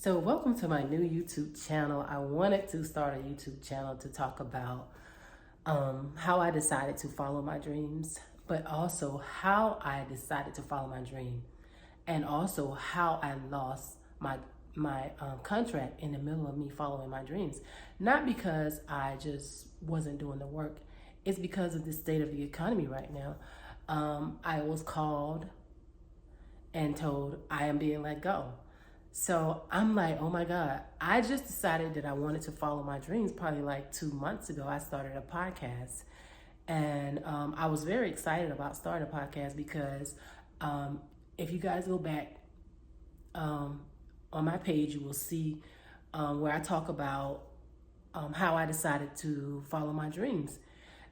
So welcome to my new YouTube channel. I wanted to start a YouTube channel to talk about how I decided to follow my dreams, but also how I decided to follow my dream, and also how I lost my contract in the middle of me following my dreams. Not because I just wasn't doing the work, it's because of the state of the economy right now. I was called and told I am being let go. So I'm like, oh my God, I just decided that I wanted to follow my dreams probably like 2 months ago. I started a podcast. And I was very excited about starting a podcast because if you guys go back on my page, you will see where I talk about how I decided to follow my dreams.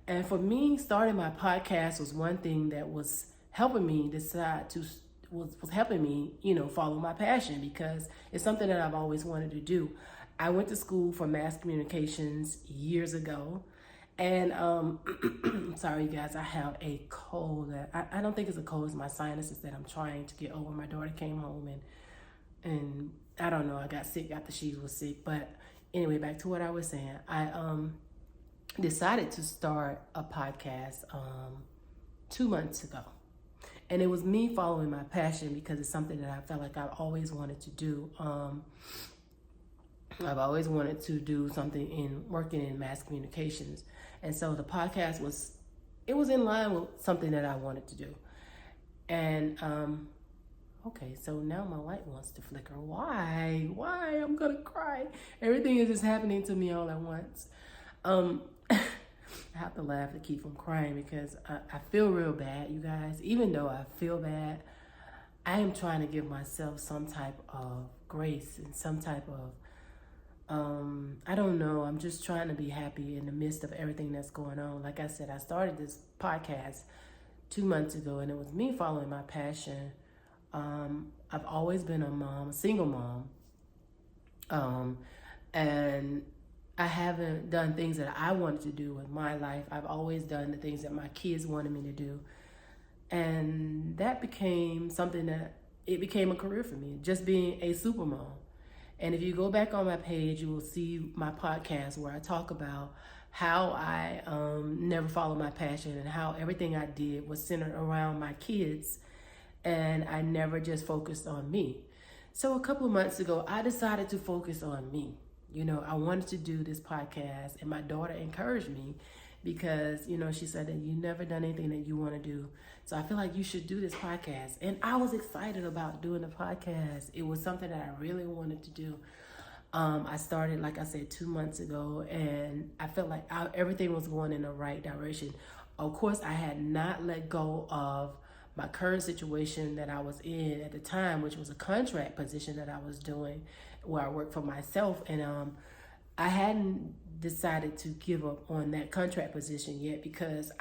And for me, starting my podcast was one thing that was helping me decide to was helping me, follow my passion because it's something that I've always wanted to do. I went to school for mass communications years ago, and sorry, you guys, I have a cold. I don't think it's a cold; it's my sinuses that I'm trying to get over. My daughter came home and I don't know. I got sick after she was sick, but anyway, back to what I was saying. I decided to start a podcast 2 months ago. And it was me following my passion because it's something that I felt like I've always wanted to do. I've always wanted to do something in working in mass communications. And so the podcast was in line with something that I wanted to do. And okay, so now my light wants to flicker. Why? I'm gonna cry. Everything is just happening to me all at once. I have to laugh to keep from crying because I feel real bad, you guys. Even though I feel bad, I am trying to give myself some type of grace and some type of, I don't know, I'm just trying to be happy in the midst of everything that's going on. Like I said, I started this podcast 2 months ago and it was me following my passion. I've always been a mom, a single mom, and I haven't done things that I wanted to do with my life. I've always done the things that my kids wanted me to do. And that became something that it became a career for me, just being a super mom. And if you go back on my page, you will see my podcast where I talk about how I never followed my passion and how everything I did was centered around my kids. And I never just focused on me. So a couple of months ago, I decided to focus on me. I wanted to do this podcast, and my daughter encouraged me because, she said that you never done anything that you want to do. So I feel like you should do this podcast. And I was excited about doing the podcast. It was something that I really wanted to do. I started, like I said, 2 months ago, and I felt like everything was going in the right direction. Of course, I had not let go of my current situation that I was in at the time, which was a contract position that I was doing where I worked for myself. And I hadn't decided to give up on that contract position yet because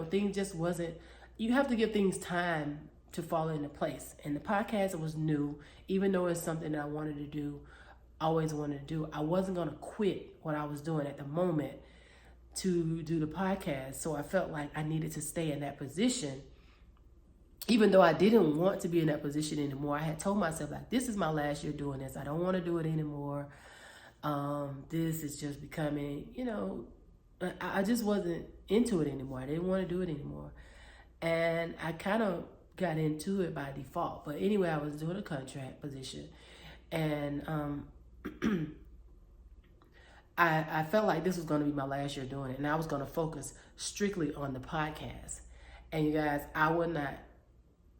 things just wasn't, you have to give things time to fall into place. And the podcast was new, even though it's something that I wanted to do, always wanted to do. I wasn't going to quit what I was doing at the moment to do the podcast. So I felt like I needed to stay in that position. Even though I didn't want to be in that position anymore, I had told myself, like, this is my last year doing this. I don't want to do it anymore. This is just becoming, I just wasn't into it anymore. I didn't want to do it anymore. And I kind of got into it by default. But anyway, I was doing a contract position. And I felt like this was going to be my last year doing it. And I was going to focus strictly on the podcast. And you guys, I would not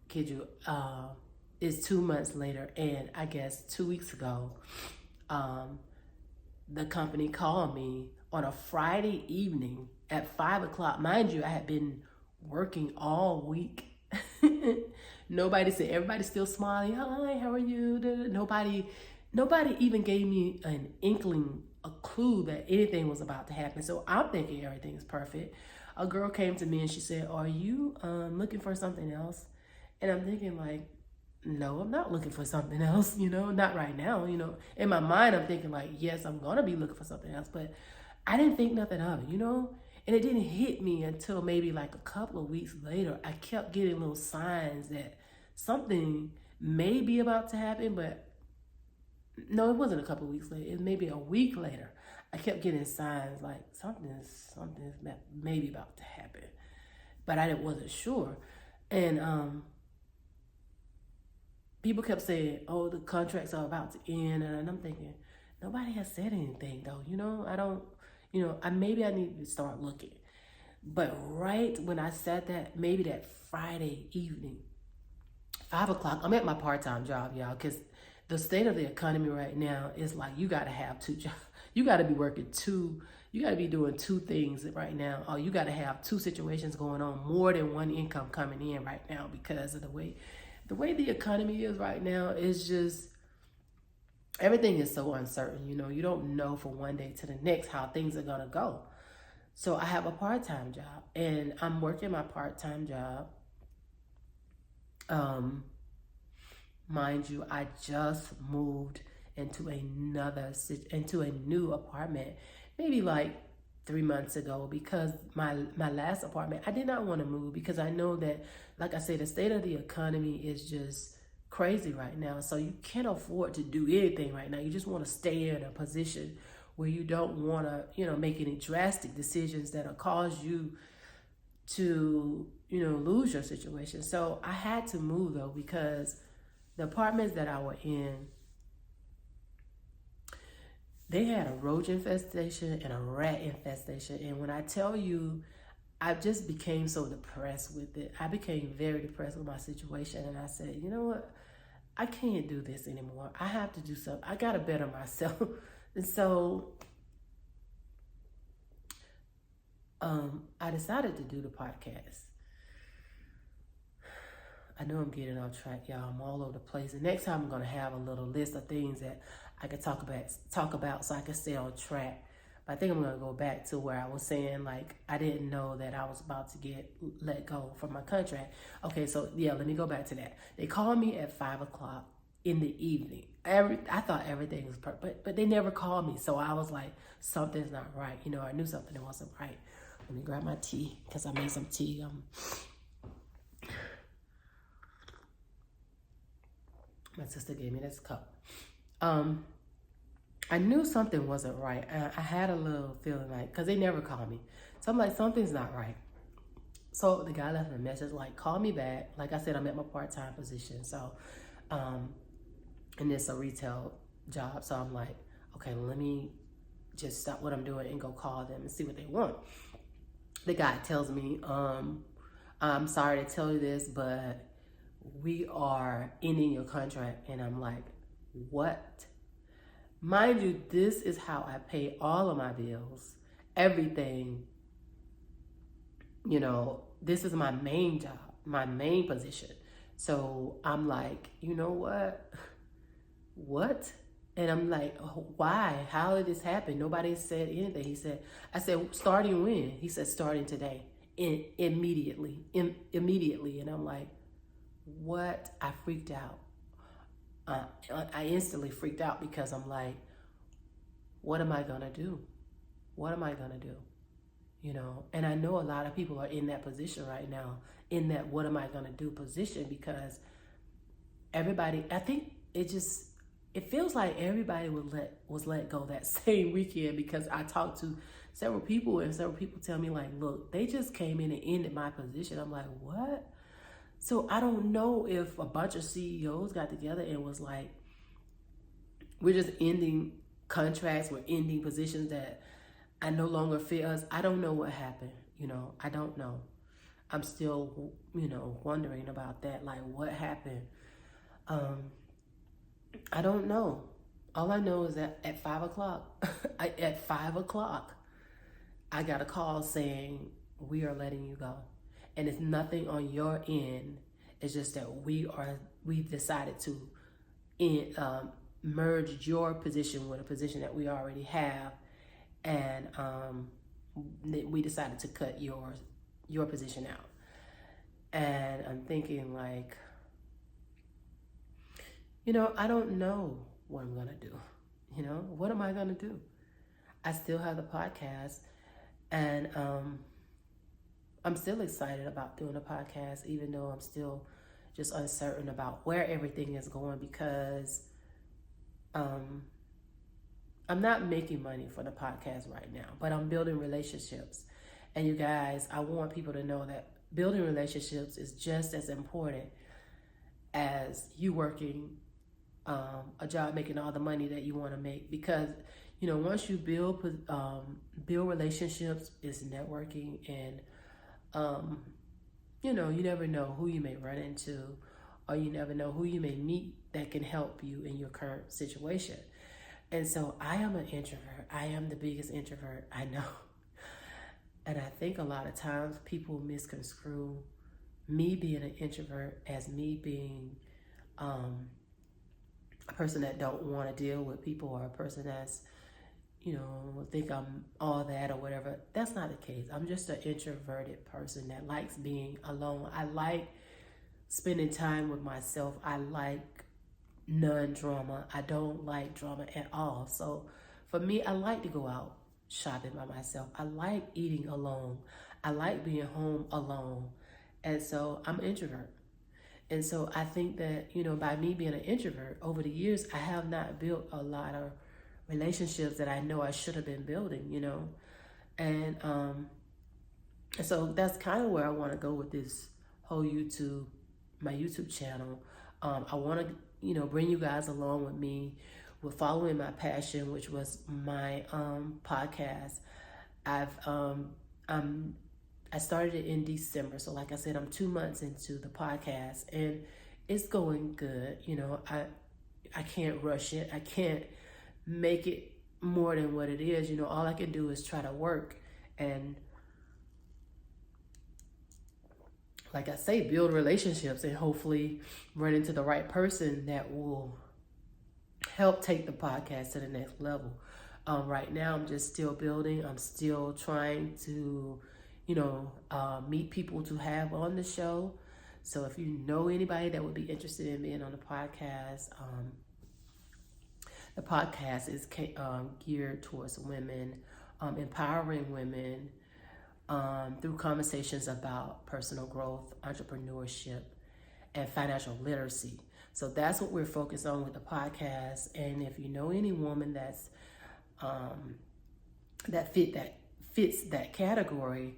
kid you, it's 2 months later, and I guess 2 weeks ago, the company called me on a Friday evening at 5 o'clock. Mind you, I had been working all week. Nobody said, everybody's still smiling. Hi, how are you? Nobody even gave me an inkling, a clue that anything was about to happen. So I'm thinking everything is perfect. A girl came to me and she said, are you looking for something else? And I'm thinking like, no, I'm not looking for something else, not right now, In my mind, I'm thinking like, yes, I'm going to be looking for something else, but I didn't think nothing of it, And it didn't hit me until maybe like a couple of weeks later. I kept getting little signs that something may be about to happen, but no, it wasn't a couple of weeks later. It was maybe a week later. I kept getting signs like something's maybe about to happen, but I wasn't sure. And people kept saying, "Oh, the contracts are about to end," and I'm thinking, nobody has said anything though. I don't. Maybe I need to start looking. But right when I said that, maybe that Friday evening, 5 o'clock, I'm at my part-time job, y'all, because the state of the economy right now is like you got to have two jobs. You got to be working two. You got to be doing two things right now. Or you got to have two situations going on, more than one income coming in right now because of the way the economy is right now. Is just everything is so uncertain. You don't know from one day to the next how things are gonna go. So I have a part-time job, and I'm working my part-time job. Um, Mind you, I just moved into a new apartment, maybe like 3 months ago, because my last apartment, I did not want to move because I know that, like I said, the state of the economy is just crazy right now. So you can't afford to do anything right now. You just want to stay in a position where you don't want to, make any drastic decisions that'll cause you to, lose your situation. So I had to move though, because the apartments that I were in, they had a roach infestation and a rat infestation. And when I tell you, I just became so depressed with it. I became very depressed with my situation. And I said, you know what? I can't do this anymore. I have to do something. I got to better myself. And so I decided to do the podcast. I know I'm getting off track, y'all. I'm all over the place. And next time I'm going to have a little list of things that I could talk about so I can stay on track. But I think I'm going to go back to where I was saying, like, I didn't know that I was about to get let go from my contract. Okay, so yeah, let me go back to that. They called me at 5 o'clock in the evening. I thought everything was perfect, but they never called me. So I was like, something's not right. I knew something that wasn't right. Let me grab my tea because I made some tea. My sister gave me this cup. I knew something wasn't right. I had a little feeling like, because they never call me. So I'm like, something's not right. So the guy left a message like, call me back. Like I said, I'm at my part-time position. So, and it's a retail job. So I'm like, okay, let me just stop what I'm doing and go call them and see what they want. The guy tells me, I'm sorry to tell you this, but we are ending your contract. And I'm like, what? Mind you, this is how I pay all of my bills, everything. This is my main job, my main position. So I'm like, you know what? What? And I'm like, why? How did this happen? Nobody said anything. I said, starting when? He said, starting today. Immediately. And I'm like, what? I freaked out. I instantly freaked out because I'm like, what am I going to do? What am I going to do? And I know a lot of people are in that position right now, in that what am I going to do position, because everybody, I think it feels like everybody was let go that same weekend, because I talked to several people and several people tell me like, look, they just came in and ended my position. I'm like, what? So I don't know if a bunch of CEOs got together and was like, we're just ending contracts, we're ending positions that I no longer fit us. I don't know what happened. I don't know. I'm still, wondering about that. Like, what happened? I don't know. All I know is that at 5 o'clock, I got a call saying, we are letting you go. And it's nothing on your end. It's just that we've decided to merge your position with a position that we already have. And we decided to cut your position out. And I'm thinking like, I don't know what I'm going to do. What am I going to do? I still have the podcast, and I'm still excited about doing a podcast, even though I'm still just uncertain about where everything is going, because um, I'm not making money for the podcast right now, but I'm building relationships. And you guys, I want people to know that building relationships is just as important as you working a job, making all the money that you want to make. Because once you build relationships, it's networking, and you never know who you may run into, or you never know who you may meet that can help you in your current situation. And so I am an introvert. I am the biggest introvert I know. And I think a lot of times people misconstrue me being an introvert as me being a person that don't want to deal with people, or a person that's, think I'm all that or whatever. That's not the case. I'm just an introverted person that likes being alone. I like spending time with myself. I like non-drama. I don't like drama at all. So for me, I like to go out shopping by myself. I like eating alone. I like being home alone. And so I'm an introvert. And so I think that, by me being an introvert, over the years, I have not built a lot of relationships that I know I should have been building, And so that's kind of where I want to go with this whole my YouTube channel. I want to, bring you guys along with me with following my passion, which was my podcast. I started it in December. So like I said, I'm 2 months into the podcast, and it's going good. I can't rush it. I can't make it more than what it is. All I can do is try to work and, like I say, build relationships, and hopefully run into the right person that will help take the podcast to the next level. Right now, I'm just still building. I'm still trying to, meet people to have on the show. So if you know anybody that would be interested in being on the podcast is geared towards women, empowering women through conversations about personal growth, entrepreneurship, and financial literacy. So that's what we're focused on with the podcast. And if you know any woman that's that fits that category,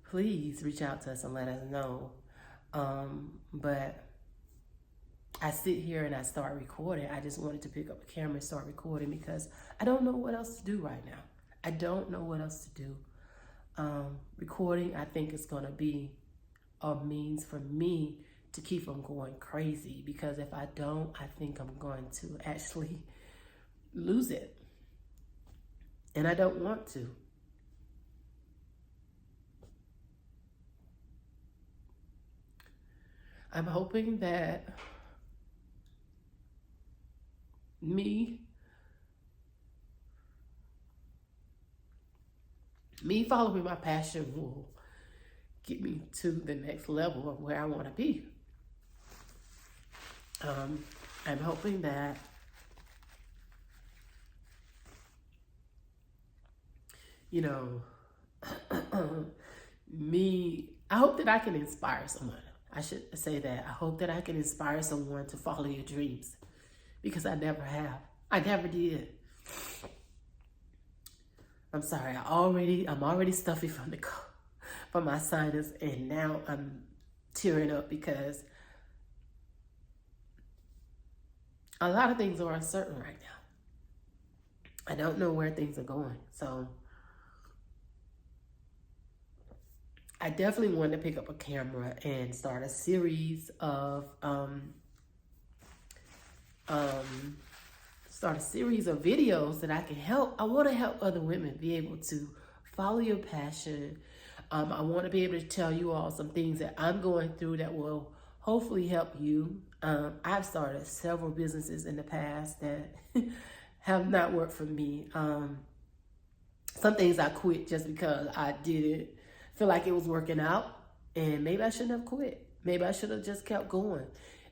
please reach out to us and let us know. But I sit here and I start recording. I just wanted to pick up a camera and start recording because I don't know what else to do right now. I don't know what else to do. Recording, I think, is going to be a means for me to keep from going crazy, because if I don't, I think I'm going to actually lose it. And I don't want to. I'm hoping that me following my passion will get me to the next level of where I want to be. I'm hoping that I hope that I can inspire someone. I should say that. I hope that I can inspire someone to follow your dreams, because I never have. I never did. I'm sorry. I'm already stuffy from my sinus, and now I'm tearing up because a lot of things are uncertain right now. I don't know where things are going. So I definitely wanted to pick up a camera and start a series of videos that I can help. I want to help other women be able to follow your passion. I want to be able to tell you all some things that I'm going through that will hopefully help you. I've started several businesses in the past that have not worked for me. Some things I quit just because I didn't feel like it was working out, and maybe I shouldn't have quit. Maybe I should have just kept going.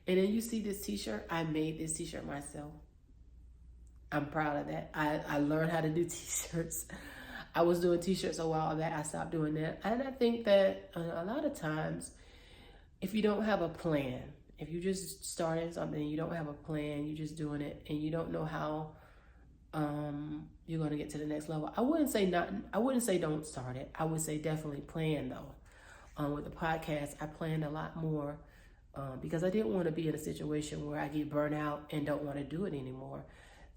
And then you see this t-shirt. I made this t-shirt myself. I'm proud of that. I learned how to do t-shirts. I was doing t-shirts a while back. I stopped doing that. And I think that a lot of times, if you don't have a plan, If you just starting something, you don't have a plan, you're just doing it, and you don't know how you're going to get to the next level. I wouldn't say don't start it. I would say definitely plan though. With the podcast, I planned a lot more because I didn't want to be in a situation where I get burnt out and don't want to do it anymore.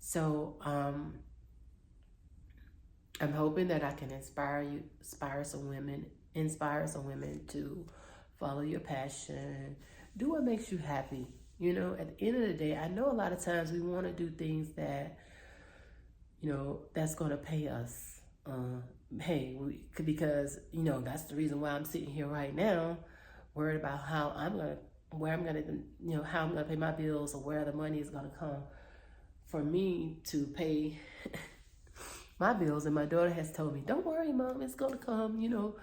So I'm hoping that I can inspire some women to follow your passion, do what makes you happy. You know, at the end of the day, I know a lot of times we want to do things that, you know, that's going to pay us. Because, you know, that's the reason why I'm sitting here right now, worried about how I'm going to pay my bills or where the money is going to come for me to pay my bills. And my daughter has told me, don't worry, Mom, it's going to come, you know.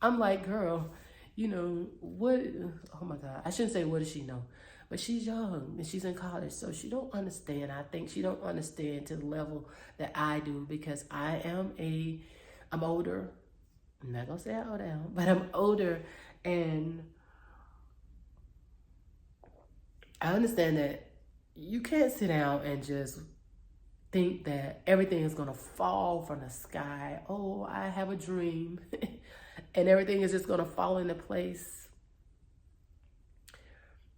I'm like, girl, you know, what, oh my God, I shouldn't say what does she know, but she's young and she's in college, so she don't understand. I think she don't understand to the level that I do, because I'm older. I'm not gonna say I owe down, but I'm older, and I understand that you can't sit down and just think that everything is gonna fall from the sky. Oh, I have a dream, and everything is just gonna fall into place.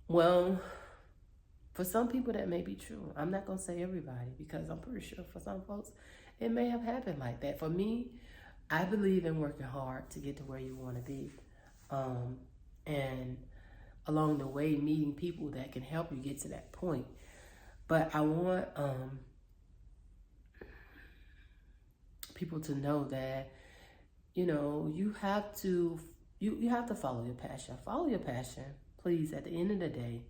Well, for some people that may be true. I'm not gonna say everybody, because I'm pretty sure for some folks it may have happened like that. For me, I believe in working hard to get to where you want to be, and along the way meeting people that can help you get to that point. But I want people to know that, you know, you have to follow your passion. Follow your passion, please. At the end of the day,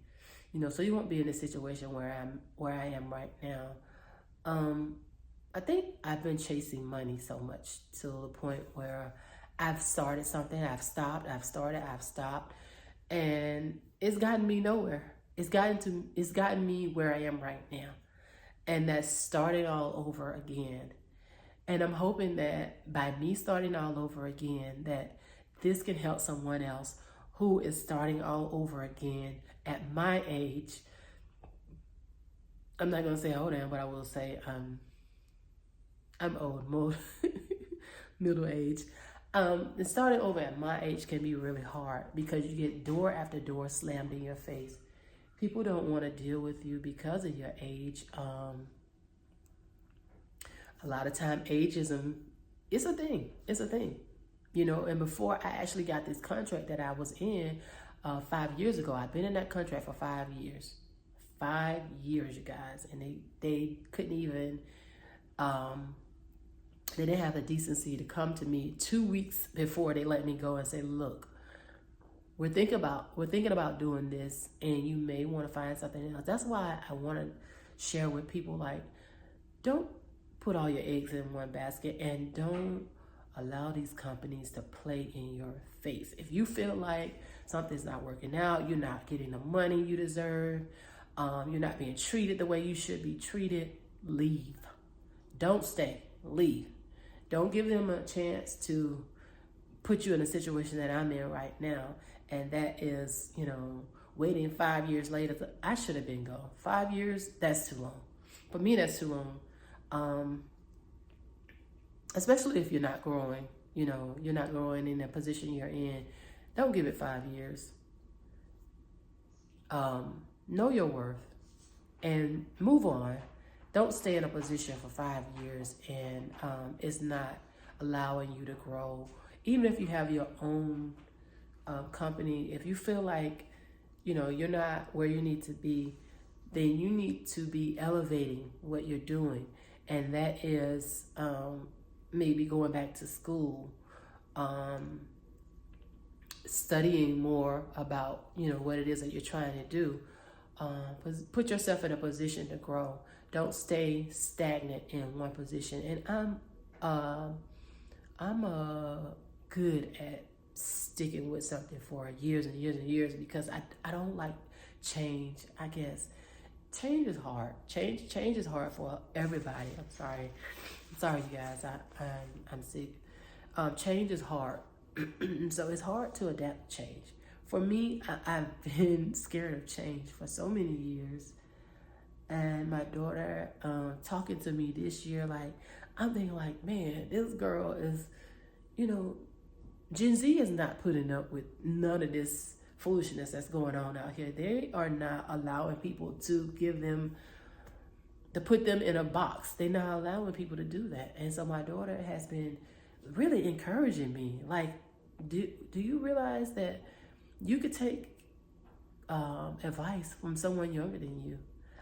you know, so you won't be in a situation where I am right now. I think I've been chasing money so much to the point where I've started something, I've stopped, I've started, I've stopped, and it's gotten me nowhere. It's gotten me where I am right now, and that's starting all over again. And I'm hoping that by me starting all over again, that this can help someone else who is starting all over again at my age. I'm not gonna say old, but I will say I'm old, more middle age. And starting over at my age can be really hard, because you get door after door slammed in your face. People don't want to deal with you because of your age. A lot of time, ageism is a thing. It's a thing, you know. And before I actually got this contract that I was in 5 years ago, I've been in that contract for 5 years. 5 years, you guys, and they couldn't even. They didn't have the decency to come to me 2 weeks before they let me go and say, look, we're thinking about doing this, and you may want to find something else. That's why I want to share with people, like, don't put all your eggs in one basket, and don't allow these companies to play in your face. If you feel like something's not working out, you're not getting the money you deserve, you're not being treated the way you should be treated, leave. Don't stay, leave. Don't give them a chance to put you in a situation that I'm in right now. And that is, you know, waiting 5 years later. I should have been gone. 5 years, that's too long. For me, that's too long. Especially if you're not growing, you know, you're not growing in the position you're in. Don't give it 5 years. Know your worth and move on. Don't stay in a position for 5 years and it's not allowing you to grow. Even if you have your own company, if you feel like, you know, you're not where you need to be, then you need to be elevating what you're doing. And that is maybe going back to school, studying more about, you know, what it is that you're trying to do. Put yourself in a position to grow. Don't stay stagnant in one position. And I'm good at sticking with something for years and years and years, because I don't like change. I guess change is hard. Change is hard for everybody. I'm sorry, you guys. I'm sick. Change is hard, so it's hard to adapt to change. for me, I've been scared of change for so many years. And my daughter talking to me this year, like, I'm thinking like, man, this girl is, you know, Gen Z is not putting up with none of this foolishness that's going on out here. They are not allowing people to put them in a box. They're not allowing people to do that. And so my daughter has been really encouraging me. Like, do you realize that you could take advice from someone younger than you?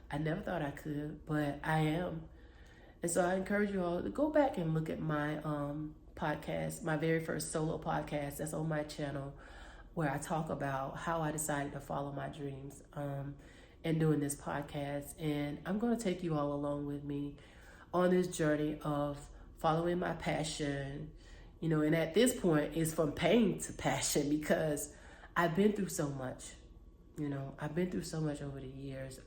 I never thought I could, but I am. And so I encourage you all to go back and look at my podcast, my very first solo podcast that's on my channel, where I talk about how I decided to follow my dreams and doing this podcast. And I'm going to take you all along with me on this journey of following my passion, you know, and at this point it's from pain to passion because I've been through so much, you know, I've been through so much over the years.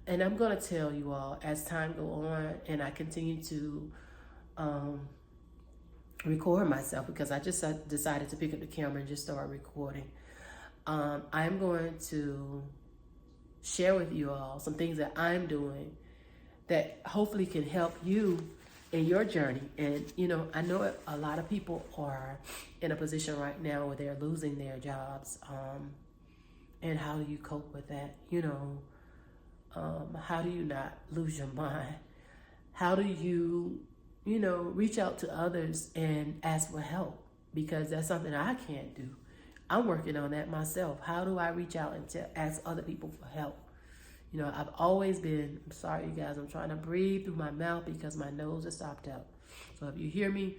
And I'm going to tell you all as time go on and I continue to record myself, because I just decided to pick up the camera and just start recording. I'm going to share with you all some things that I'm doing that hopefully can help you in your journey. And, you know, I know a lot of people are in a position right now where they're losing their jobs. And how do you cope with that? You know, how do you not lose your mind? How do you, you know, reach out to others and ask for help? Because that's something I can't do. I'm working on that myself. How do I reach out and ask other people for help? You know, I've always been, I'm sorry you guys, I'm trying to breathe through my mouth because my nose is stopped up. So if you hear me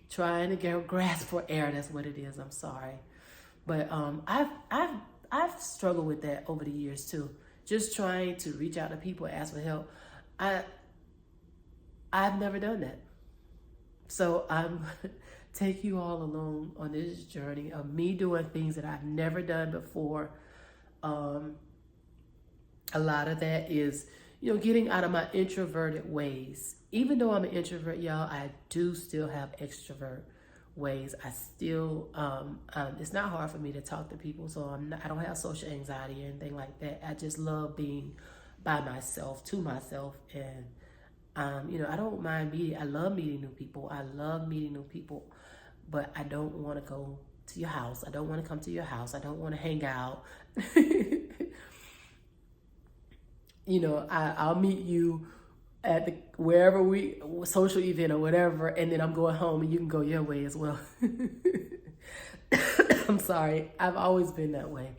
trying to get a grasp for air, that's what it is. I'm sorry. But I've struggled with that over the years too. Just trying to reach out to people, ask for help. I've never done that. So I'm take you all along on this journey of me doing things that I've never done before. A lot of that is, you know, getting out of my introverted ways. Even though I'm an introvert, y'all, I do still have extrovert ways. I still, it's not hard for me to talk to people, so I don't have social anxiety or anything like that. I just love being by myself, to myself, and you know, I don't mind meeting. I love meeting new people. But I don't want to go to your house. I don't want to come to your house. I don't want to hang out. You know, I'll meet you at wherever social event or whatever, and then I'm going home and you can go your way as well. I'm sorry. I've always been that way.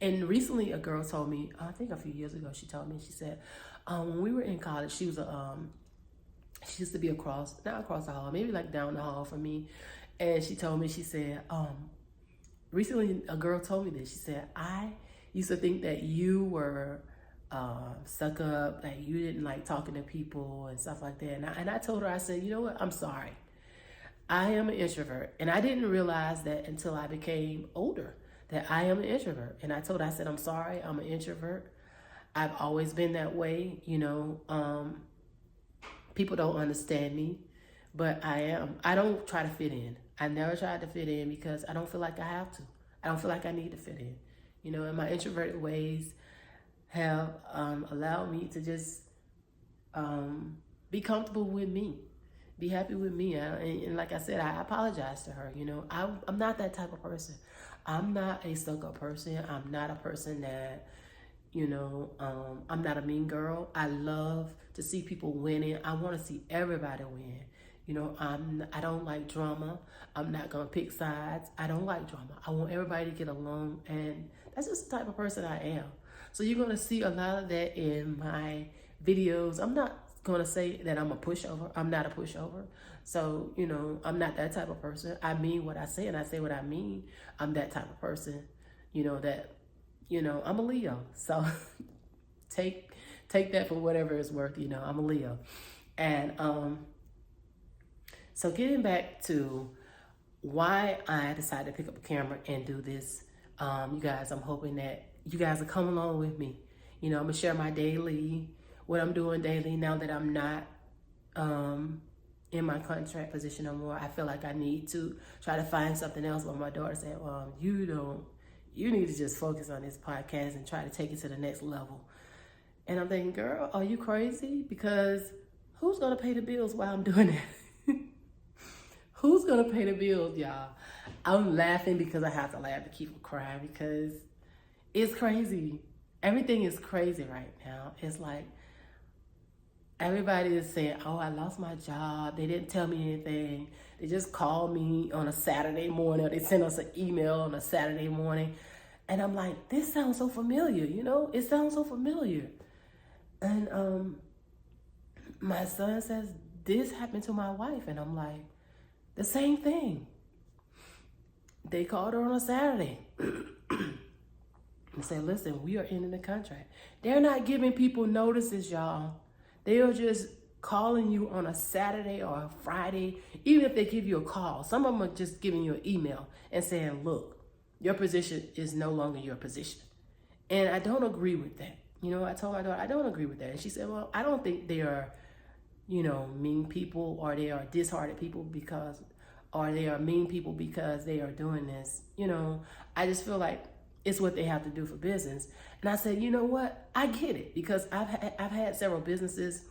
And recently a girl told me, I think a few years ago, she told me, she said, when we were in college, she used to be not across the hall, maybe like down the hall from me. And she told me, she said, recently a girl told me this. She said, I used to think that you were stuck up, that you didn't like talking to people and stuff like that. And I told her, I said, you know what? I'm sorry. I am an introvert. And I didn't realize that until I became older, that I am an introvert. And I told her, I said, I'm sorry, I'm an introvert. I've always been that way, you know. People don't understand me, but I am. I don't try to fit in. I never tried to fit in because I don't feel like I have to. I don't feel like I need to fit in. You know, and my introverted ways have allowed me to just be comfortable with me, be happy with me. And like I said, I apologize to her. You know, I'm not that type of person. I'm not a stuck-up person. I'm not a person that, you know, I'm not a mean girl. I love to see people winning. I want to see everybody win. You know, I don't like drama. I'm not going to pick sides. I don't like drama. I want everybody to get along. And that's just the type of person I am. So you're going to see a lot of that in my videos. I'm not going to say that I'm a pushover. I'm not a pushover. So, you know, I'm not that type of person. I mean what I say and I say what I mean. I'm that type of person, you know, that, you know, I'm a Leo. So take that for whatever it's worth. You know, I'm a Leo. And so getting back to why I decided to pick up a camera and do this, you guys, I'm hoping that you guys will come along with me. You know, I'm going to share my what I'm doing daily now that I'm not in my contract position no more. I feel like I need to try to find something else. But my daughter said, well, you need to just focus on this podcast and try to take it to the next level. And I'm thinking, girl, are you crazy? Because who's going to pay the bills while I'm doing that? Who's going to pay the bills, y'all? I'm laughing because I have to laugh to keep from crying because it's crazy. Everything is crazy right now. It's like everybody is saying, oh, I lost my job. They didn't tell me anything. They just called me on a Saturday morning, or they sent us an email on a Saturday morning. And I'm like, this sounds so familiar, you know? It sounds so familiar. And my son says, this happened to my wife. And I'm like, the same thing. They called her on a Saturday and said, listen, we are ending the contract. They're not giving people notices, y'all. They are just calling you on a Saturday or a Friday, even if they give you a call. Some of them are just giving you an email and saying, look, your position is no longer your position. And I don't agree with that. You know, I told my daughter, I don't agree with that. And she said, well, I don't think they are, you know, mean people, or they are disheartened people because, or they are mean people because they are doing this. You know, I just feel like it's what they have to do for business. And I said, you know what? I get it, because I've had several businesses.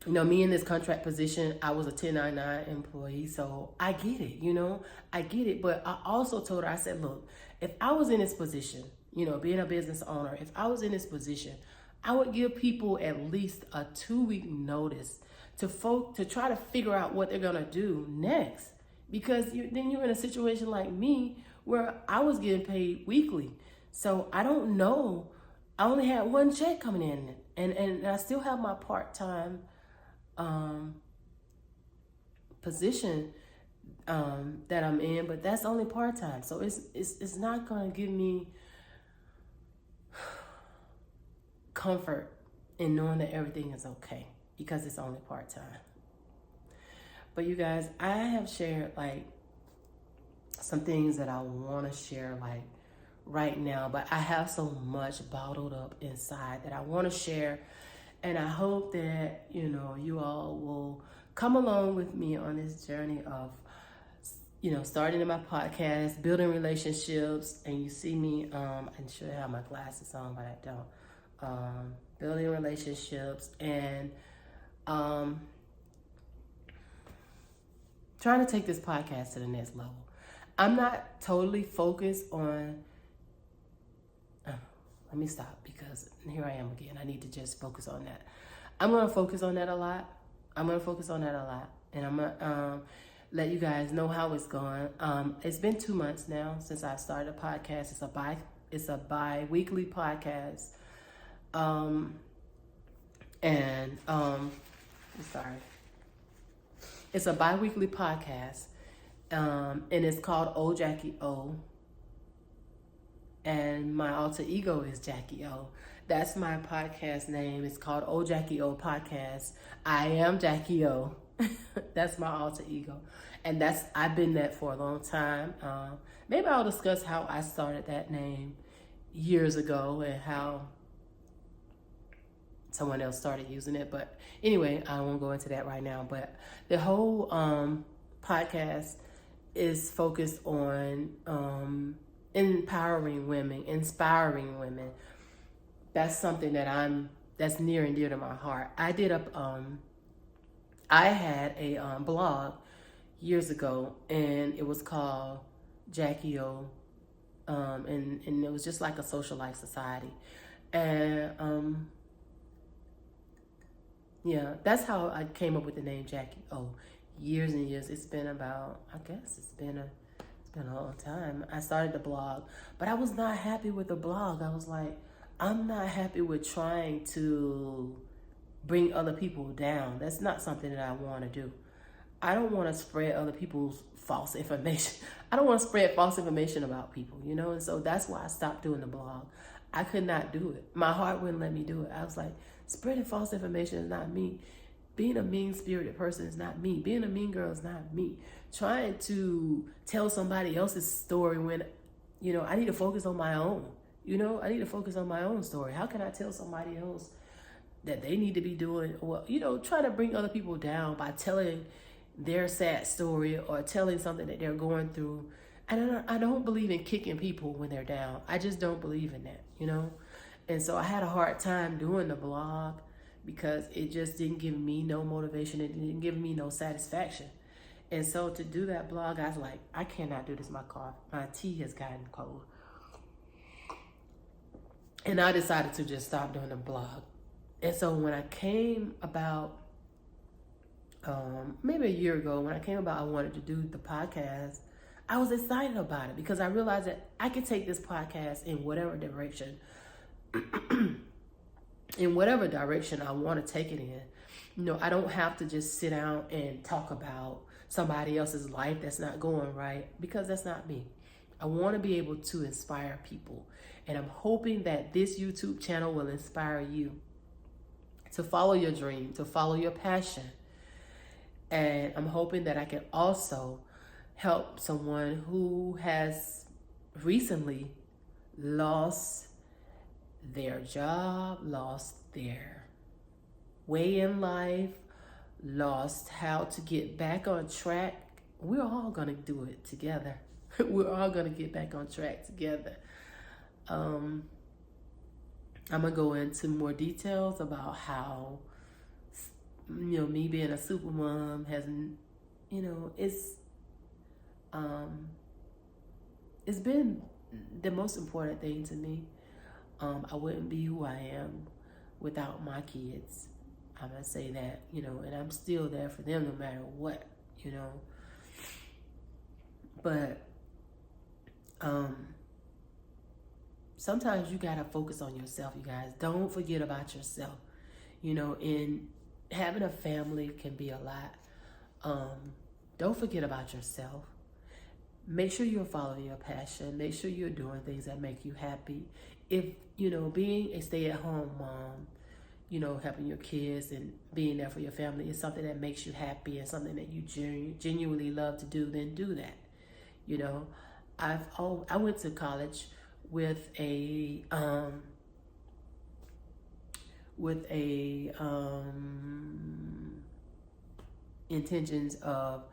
You know, me in this contract position, I was a 1099 employee, so I get it, you know, I get it. But I also told her, I said, look, if I was in this position, you know, being a business owner, if I was in this position, I would give people at least a 2-week notice to try to figure out what they're gonna do next. Because then you're in a situation like me where I was getting paid weekly. So I don't know. I only had one check coming in, and I still have my part-time position that I'm in, but that's only part-time. So it's not gonna give me comfort in knowing that everything is okay, because it's only part-time. But you guys, I have shared like some things that I want to share like right now, but I have so much bottled up inside that I want to share. And I hope that, you know, you all will come along with me on this journey of, you know, starting in my podcast, building relationships. And you see me, I should have my glasses on, but I don't. Building relationships and trying to take this podcast to the next level. I'm not totally focused on, let me stop, because here I am again. I need to just focus on that. I'm going to focus on that a lot. And I'm going to let you guys know how it's going. It's been 2 months now since I started a podcast. It's a bi-weekly podcast. It's a bi-weekly podcast. And it's called Oh Jackie O. And my alter ego is Jackie O. That's my podcast name. It's called Oh Jackie O Podcast. I am Jackie O. That's my alter ego. And I've been that for a long time. Maybe I'll discuss how I started that name years ago and how someone else started using it. But anyway, I won't go into that right now. But the whole podcast is focused on empowering women, inspiring women. That's something that's near and dear to my heart. I had a blog years ago, and it was called Jackie O, and it was just like a social life society. And yeah, that's how I came up with the name Jackie O. Years and years. It's been about, I guess it's been a long time. I started the blog, but I was not happy with the blog. I was like, I'm not happy with trying to bring other people down. That's not something that I want to do. I don't want to spread other people's false information. I don't want to spread false information about people, you know? And so that's why I stopped doing the blog. I could not do it. My heart wouldn't let me do it. I was like, spreading false information is not me. Being a mean-spirited person is not me. Being a mean girl is not me. Trying to tell somebody else's story when, you know, I need to focus on my own. You know, I need to focus on my own story. How can I tell somebody else that they need to be doing, or trying to bring other people down by telling their sad story or telling something that they're going through. And I don't believe in kicking people when they're down. I just don't believe in that. And so I had a hard time doing the blog because it just didn't give me no motivation. It didn't give me no satisfaction. And so to do that blog, I was like, I cannot do this. My tea has gotten cold. And I decided to just stop doing the blog. And so when I came about, maybe a year ago, when I came about I wanted to do the podcast, I was excited about it because I realized that I could take this podcast in whatever direction, I want to take it in. I don't have to just sit down and talk about somebody else's life that's not going right, because that's not me. I want to be able to inspire people. And I'm hoping that this YouTube channel will inspire you to follow your dream, to follow your passion. And I'm hoping that I can also help someone who has recently lost their job, lost their way in life, lost how to get back on track. We're all going to do it together. We're all going to get back on track together. I'm going to go into more details about how, me being a super mom has, it's been the most important thing to me. I wouldn't be who I am without my kids. I'm going to say that, and I'm still there for them no matter what, But, sometimes you got to focus on yourself, you guys. Don't forget about yourself. And having a family can be a lot. Don't forget about yourself. Make sure you're following your passion. Make sure you're doing things that make you happy. If, being a stay-at-home mom, helping your kids and being there for your family is something that makes you happy and something that you genuinely love to do, then do that. I went to college with a intentions of,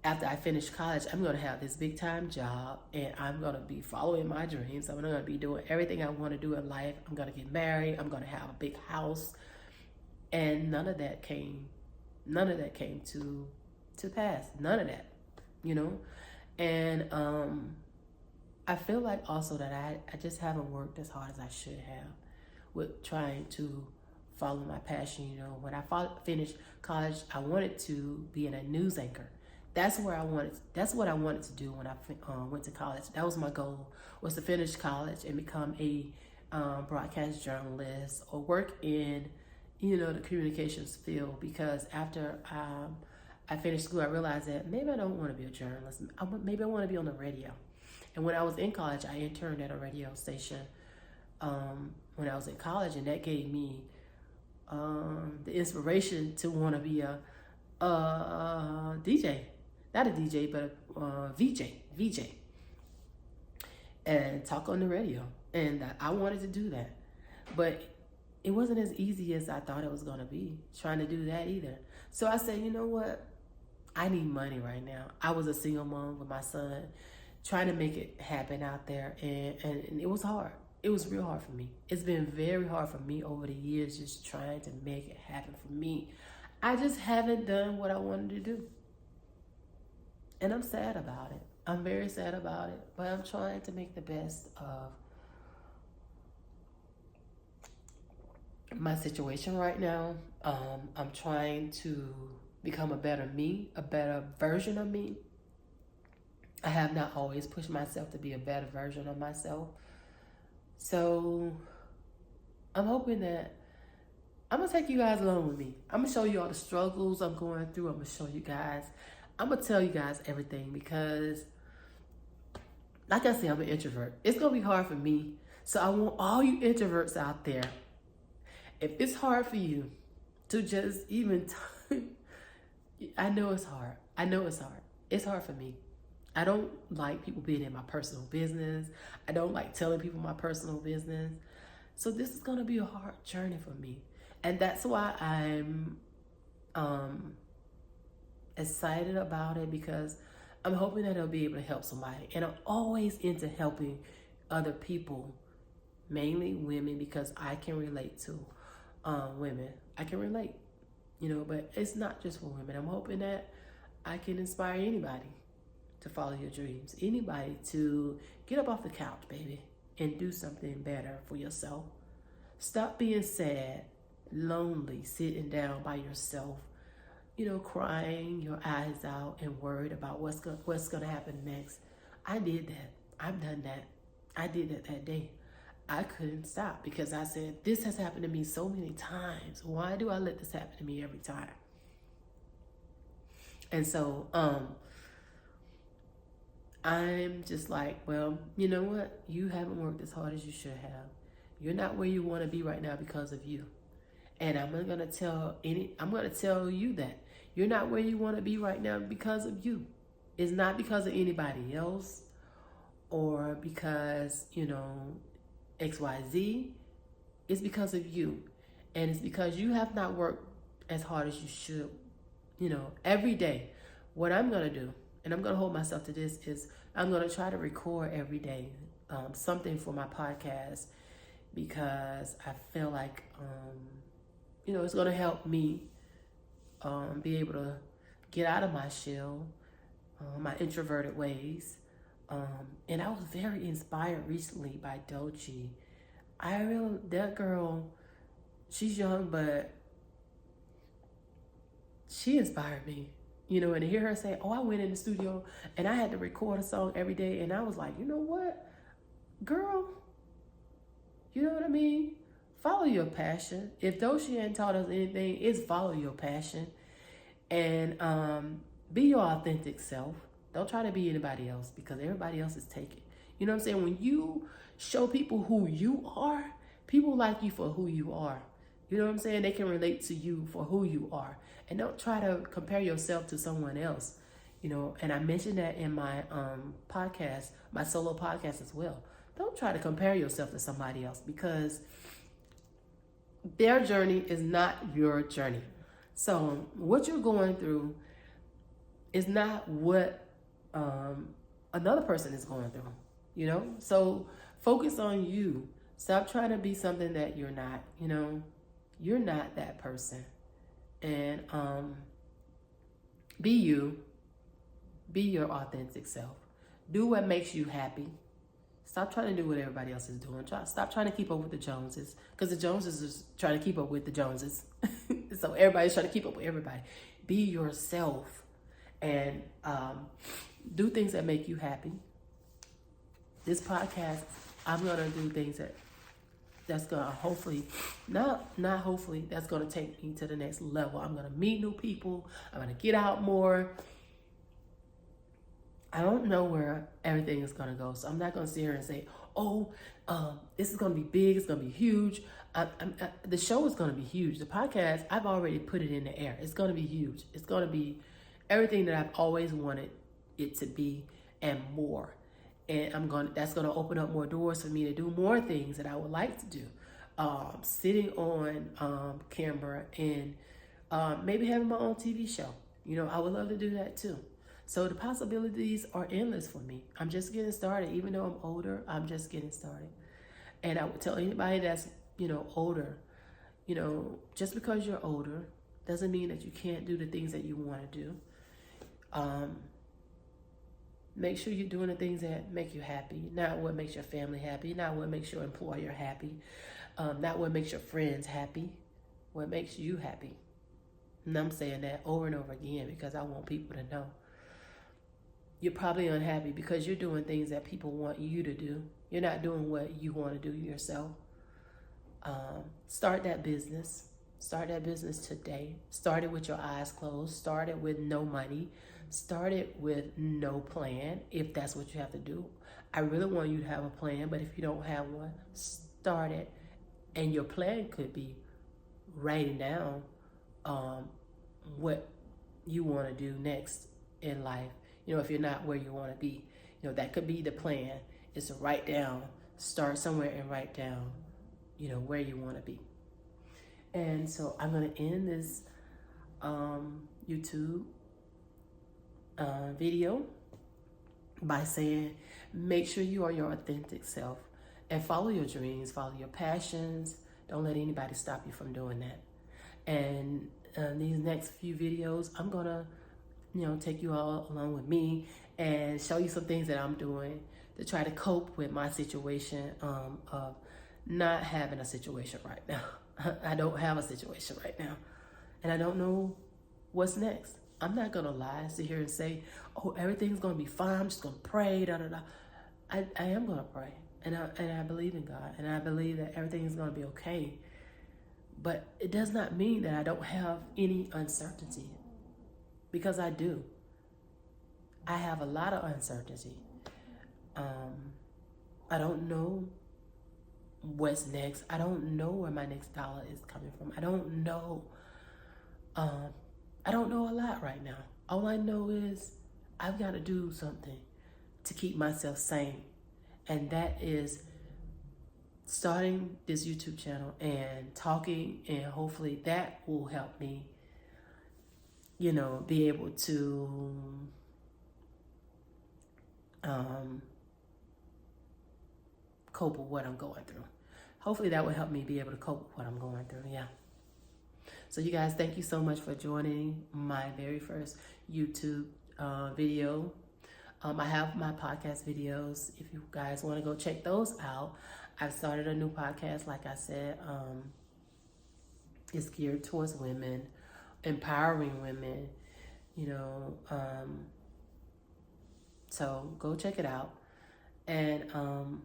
after I finish college, I'm going to have this big time job and I'm going to be following my dreams. I'm going to be doing everything I want to do in life. I'm going to get married. I'm going to have a big house. And none of that came to pass. None of that, And I feel like also that I just haven't worked as hard as I should have with trying to follow my passion. When I finished college, I wanted to be a news anchor. That's what I wanted to do when I went to college. That was my goal, was to finish college and become a broadcast journalist or work in, the communications field. Because after I finished school, I realized that maybe I don't want to be a journalist. Maybe I want to be on the radio. And when I was in college, I interned at a radio station when I was in college, and that gave me the inspiration to want to be a DJ. Not a DJ, but a VJ, and talk on the radio. And I wanted to do that. But it wasn't as easy as I thought it was going to be, trying to do that either. So I said, you know what? I need money right now. I was a single mom with my son, trying to make it happen out there. And it was hard. It was real hard for me. It's been very hard for me over the years, just trying to make it happen for me. I just haven't done what I wanted to do. And I'm sad about it. I'm very sad about it. But I'm trying to make the best of my situation right now. I'm trying to become a better me, a better version of me. I have not always pushed myself to be a better version of myself. So I'm hoping that I'm going to take you guys along with me. I'm going to show you all the struggles I'm going through. I'm going to show you guys. I'm going to tell you guys everything because, like I said, I'm an introvert. It's going to be hard for me. So I want all you introverts out there, if it's hard for you to just even, I know it's hard. I know it's hard. It's hard for me. I don't like people being in my personal business. I don't like telling people my personal business. So this is going to be a hard journey for me. And that's why I'm excited about it, because I'm hoping that it'll be able to help somebody. And I'm always into helping other people, mainly women, because I can relate to women. I can relate, but it's not just for women. I'm hoping that I can inspire anybody to follow your dreams, anybody to get up off the couch, baby, and do something better for yourself. Stop being sad, lonely, sitting down by yourself, crying your eyes out and worried about what's going to happen next. I did that. I've done that. I did that day. I couldn't stop because I said, this has happened to me so many times. Why do I let this happen to me every time? And so I'm just like, well, you know what? You haven't worked as hard as you should have. You're not where you want to be right now because of you. And I'm gonna tell you that you're not where you want to be right now because of you. It's not because of anybody else or because, XYZ. It's because of you. And it's because you have not worked as hard as you should, every day. What I'm gonna do, and I'm gonna hold myself to this, is I'm gonna try to record every day something for my podcast, because I feel like it's going to help me be able to get out of my shell, my introverted ways. And I was very inspired recently by Doechii. That girl, she's young, but she inspired me. And to hear her say, I went in the studio and I had to record a song every day. And I was like, you know what, girl? You know what I mean? Follow your passion. If Doechii ain't taught us anything, it's follow your passion. And be your authentic self. Don't try to be anybody else, because everybody else is taken. You know what I'm saying? When you show people who you are, people like you for who you are. You know what I'm saying? They can relate to you for who you are. And don't try to compare yourself to someone else. And I mentioned that in my podcast, my solo podcast as well. Don't try to compare yourself to somebody else, because their journey is not your journey. So what you're going through is not what another person is going through, So focus on you. Stop trying to be something that you're not, You're not that person. And be you. Be your authentic self. Do what makes you happy. Stop trying to do what everybody else is doing. Stop trying to keep up with the Joneses, because the Joneses is trying to keep up with the Joneses. So everybody's trying to keep up with everybody. Be yourself and do things that make you happy. This podcast, I'm gonna do things that's gonna hopefully, not hopefully, that's gonna take me to the next level. I'm gonna meet new people. I'm gonna get out more. I don't know where everything is going to go. So I'm not going to sit here and say, this is going to be big. It's going to be huge. The show is going to be huge. The podcast, I've already put it in the air. It's going to be huge. It's going to be everything that I've always wanted it to be and more. And that's going to open up more doors for me to do more things that I would like to do. Sitting on camera and maybe having my own TV show. I would love to do that too. So the possibilities are endless for me. I'm just getting started. Even though I'm older, I'm just getting started. And I would tell anybody that's, older, just because you're older doesn't mean that you can't do the things that you want to do. Make sure you're doing the things that make you happy, not what makes your family happy, not what makes your employer happy, not what makes your friends happy, what makes you happy. And I'm saying that over and over again because I want people to know. You're probably unhappy because you're doing things that people want you to do. You're not doing what you want to do yourself. Start that business. Start that business today. Start it with your eyes closed. Start it with no money. Start it with no plan, if that's what you have to do. I really want you to have a plan, but if you don't have one, start it. And your plan could be writing down what you want to do next in life. If you're not where you want to be, that could be the plan, is to write down, start somewhere and write down, where you want to be. And so I'm going to end this YouTube video by saying, make sure you are your authentic self and follow your dreams, follow your passions. Don't let anybody stop you from doing that. And these next few videos, I'm going to, take you all along with me and show you some things that I'm doing to try to cope with my situation of not having a situation right now. I don't have a situation right now. And I don't know what's next. I'm not going to lie, sit here and say, oh, everything's going to be fine. I'm just going to pray, da, da, da. I am going to pray. And I believe in God. And I believe that everything is going to be okay. But it does not mean that I don't have any uncertainty. Because I do. I have a lot of uncertainty. I don't know what's next. I don't know where my next dollar is coming from. I don't know. I don't know a lot right now. All I know is I've got to do something to keep myself sane. And that is starting this YouTube channel and talking, and hopefully that will help me, be able to cope with what I'm going through. Hopefully that will help me be able to cope with what I'm going through. Yeah. So you guys, thank you so much for joining my very first YouTube video. I have my podcast videos. If you guys want to go check those out, I've started a new podcast. Like I said, it's geared towards women, empowering women, so go check it out. And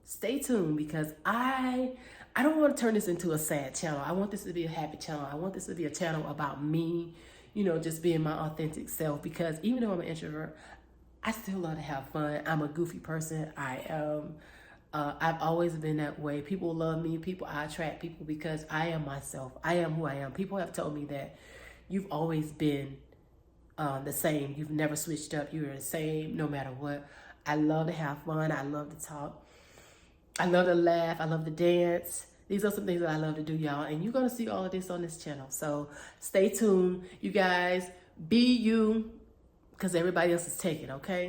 stay tuned, because I don't want to turn this into a sad channel. I want this to be a happy channel. I want this to be a channel about me, just being my authentic self, because even though I'm an introvert, I still love to have fun. I'm a goofy person. I am. I've always been that way. People love me. I attract people because I am myself. I am who I am. People have told me that you've always been the same. You've never switched up. You're the same no matter what. I love to have fun. I love to talk. I love to laugh. I love to dance. These are some things that I love to do, y'all. And you're going to see all of this on this channel. So stay tuned. You guys, be you, because everybody else is taken, okay?